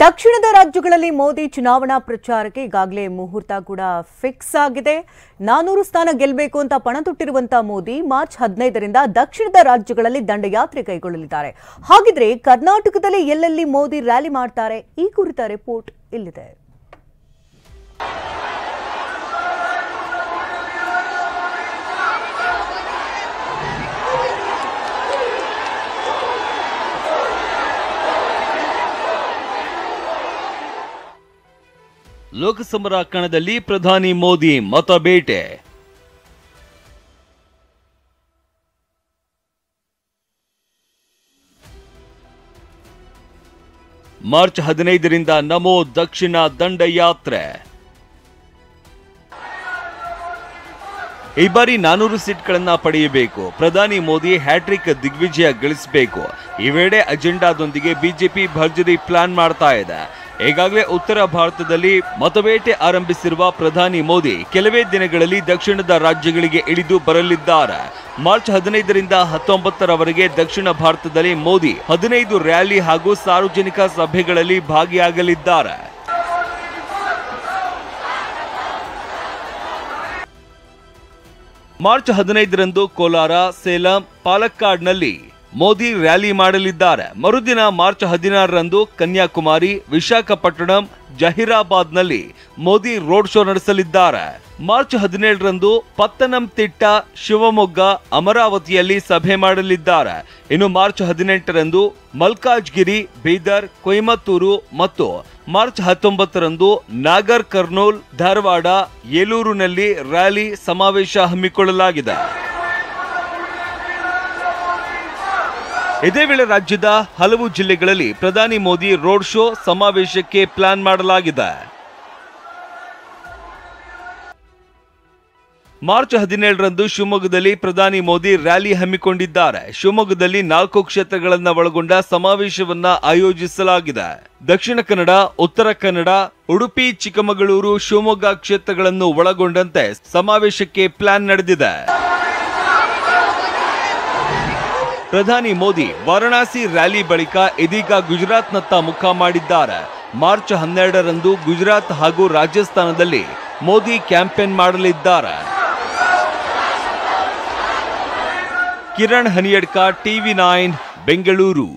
ದಕ್ಷಿಣದ ರಾಜ್ಯಗಳಲ್ಲಿ ಮೋದಿ ಚುನಾವಣಾ ಪ್ರಚಾರಕ್ಕೆ ಈಗಾಗಲೇ ಮುಹೂರ್ತ ಕೂಡ ಫಿಕ್ಸ್ ಆಗಿದೆ. 400 ಸ್ಥಾನ ಗೆಲ್ಲಬೇಕು ಅಂತ ಪಣತೊಟ್ಟಿರುವಂತ ಮೋದಿ ಮಾರ್ಚ್ 15ರಿಂದ ದಕ್ಷಿಣದ ರಾಜ್ಯಗಳಲ್ಲಿ ದಂಡಯಾತ್ರೆ ಕೈಗೊಳ್ಳಲಿದ್ದಾರೆ. ಹಾಗಿದ್ರೆ ಕರ್ನಾಟಕದಲ್ಲಿ ಎಲ್ಲೆಲ್ಲಿ ಮೋದಿ ರ್ಯಾಲಿ ಮಾಡ್ತಾರೆ? ಈ ಕುರಿತ ರಿಪೋರ್ಟ್ ಇಲ್ಲಿದೆ. ಲೋಕಸಭಾ ಕಣದಲ್ಲಿ ಪ್ರಧಾನಿ ಮೋದಿ ಮತಬೇಟೆ. ಮಾರ್ಚ್ 15ರಿಂದ ನಮೋ ದಕ್ಷಿಣ ದಂಡಯಾತ್ರೆ. ಈ ಬಾರಿ 400 ಸೀಟ್ಗಳನ್ನ ಪಡೆಯಬೇಕು. ಪ್ರಧಾನಿ ಮೋದಿ ಹ್ಯಾಟ್ರಿಕ್ ದಿಗ್ವಿಜಯ ಗಳಿಸಬೇಕು. ಈ ವೇಳೆ ಅಜೆಂಡಾದೊಂದಿಗೆ ಬಿಜೆಪಿ ಭರ್ಜರಿ ಪ್ಲಾನ್ ಮಾಡ್ತಾ ಇದೆ. ಈಗಾಗಲೇ ಉತ್ತರ ಭಾರತದಲ್ಲಿ ಮತಬೇಟೆ ಆರಂಭಿಸಿರುವ ಪ್ರಧಾನಿ ಮೋದಿ ಕೆಲವೇ ದಿನಗಳಲ್ಲಿ ದಕ್ಷಿಣದ ರಾಜ್ಯಗಳಿಗೆ ಇಳಿದು ಬರಲಿದ್ದಾರೆ. ಮಾರ್ಚ್ 15ರಿಂದ 19ರವರೆಗೆ ದಕ್ಷಿಣ ಭಾರತದಲ್ಲಿ ಮೋದಿ 15 ರ್ಯಾಲಿ ಹಾಗೂ ಸಾರ್ವಜನಿಕ ಸಭೆಗಳಲ್ಲಿ ಭಾಗಿಯಾಗಲಿದ್ದಾರೆ. ಮಾರ್ಚ್ 15ರಂದು ಕೋಲಾರ, ಸೇಲಂ, ಪಾಲಕ್ಕಾಡ್ನಲ್ಲಿ ಮೋದಿ ರ್ಯಾಲಿ ಮಾಡಲಿದ್ದಾರೆ. ಮರುದಿನ ಮಾರ್ಚ್ 16ರಂದು ಕನ್ಯಾಕುಮಾರಿ, ವಿಶಾಖಪಟ್ಟಣಂ, ಜಹೀರಾಬಾದ್ನಲ್ಲಿ ಮೋದಿ ರೋಡ್ ಶೋ ನಡೆಸಲಿದ್ದಾರೆ. ಮಾರ್ಚ್ 17ರಂದು ಪತ್ತನಂತಿಟ್ಟ, ಶಿವಮೊಗ್ಗ, ಅಮರಾವತಿಯಲ್ಲಿ ಸಭೆ ಮಾಡಲಿದ್ದಾರೆ. ಇನ್ನು ಮಾರ್ಚ್ 18ರಂದು ಮಲ್ಕಾಜ್ಗಿರಿ, ಬೀದರ್, ಕೊಯಮತ್ತೂರು ಮತ್ತು ಮಾರ್ಚ್ 19ರಂದು ನಾಗರ್ ಕರ್ನೂಲ್, ಧಾರವಾಡ, ಏಲೂರಿನಲ್ಲಿ ರ್ಯಾಲಿ ಸಮಾವೇಶ ಹಮ್ಮಿಕೊಳ್ಳಲಾಗಿದೆ. ಇದೇ ವೇಳೆ ರಾಜ್ಯದ ಹಲವು ಜಿಲ್ಲೆಗಳಲ್ಲಿ ಪ್ರಧಾನಿ ಮೋದಿ ರೋಡ್ ಶೋ ಸಮಾವೇಶಕ್ಕೆ ಪ್ಲಾನ್ ಮಾಡಲಾಗಿದೆ. ಮಾರ್ಚ್ 17ರಂದು ಶಿವಮೊಗ್ಗದಲ್ಲಿ ಪ್ರಧಾನಿ ಮೋದಿ ರ್ಯಾಲಿ ಹಮ್ಮಿಕೊಂಡಿದ್ದಾರೆ. ಶಿವಮೊಗ್ಗದಲ್ಲಿ 4 ಕ್ಷೇತ್ರಗಳನ್ನು ಒಳಗೊಂಡ ಸಮಾವೇಶವನ್ನ ಆಯೋಜಿಸಲಾಗಿದೆ. ದಕ್ಷಿಣ ಕನ್ನಡ, ಉತ್ತರ ಕನ್ನಡ, ಉಡುಪಿ, ಚಿಕ್ಕಮಗಳೂರು, ಶಿವಮೊಗ್ಗ ಕ್ಷೇತ್ರಗಳನ್ನು ಒಳಗೊಂಡಂತೆ ಸಮಾವೇಶಕ್ಕೆ ಪ್ಲಾನ್ ನಡೆದಿದೆ. ಪ್ರಧಾನಿ ಮೋದಿ ವಾರಣಾಸಿ ರ್ಯಾಲಿ ಬಳಿಕ ಇದೀಗ ಗುಜರಾತ್ನತ್ತ ಮುಖ ಮಾಡಿದ್ದಾರೆ. ಮಾರ್ಚ್ 12ರಂದು ಗುಜರಾತ್ ಹಾಗೂ ರಾಜಸ್ಥಾನದಲ್ಲಿ ಮೋದಿ ಕ್ಯಾಂಪೇನ್ ಮಾಡಲಿದ್ದಾರೆ. ಕಿರಣ್ ಹನಿಯಡ್ಕ, TV9 ಬೆಂಗಳೂರು.